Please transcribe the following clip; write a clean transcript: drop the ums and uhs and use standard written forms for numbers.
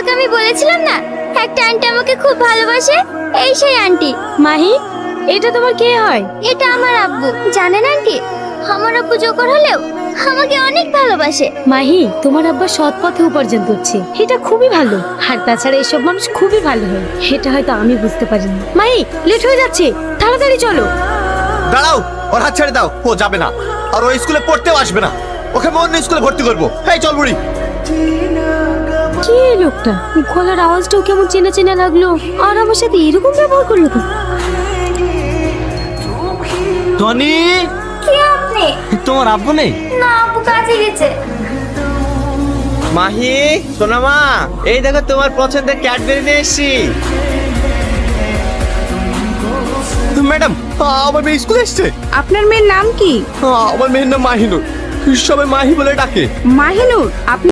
তোমাকে আমি বলেছিলাম না একটা আন্টি আমাকে খুব ভালোবাসে, এই সেই আন্টি। মাহি, এটা তোমার কে হয়? এটা আমার আব্বু। জানেন আন্টি, আমার আব্বু জোকর হলেও আমাকে অনেক ভালোবাসে। মাহি, তোমার আব্বা সৎ পথে উপার্জন করছে, এটা খুবই ভালো। আর তাছাড়া এসব মানুষ খুবই ভালো হয়, এটা হয়তো আমি বুঝতে পারিনি। মাহি, লেট হয়ে যাচ্ছে, তাড়াতাড়ি চলো। দাঁড়াও, ওর হাত ছেড়ে দাও। ও যাবে না, আর ও স্কুলে পড়তেও আসবে না। ওকে আমি অন্য স্কুলে ভর্তি করবো। এই চল বুড়ি। কে এই লোকটা? গলার আওয়াজটাও কেমন চেনা চেনা লাগলো, আর আমার সাথে এরকম ব্যবহার করলো তো? টনি, কে আপনি? তোমার আব্বু নেই? না, আব্বু কাজে গেছে। মাহি, সোনা মা, এই দেখো তোমার পছন্দের ক্যাডবেরি নিয়ে এসেছি। ম্যাডাম, আমার মেয়ে স্কুলে এসছে। আপনার মেয়ের নাম কি? আমার মেয়ের নাম মাহিনুর, সবাই মাহি বলে ডাকে। মাহিনুর? আপনি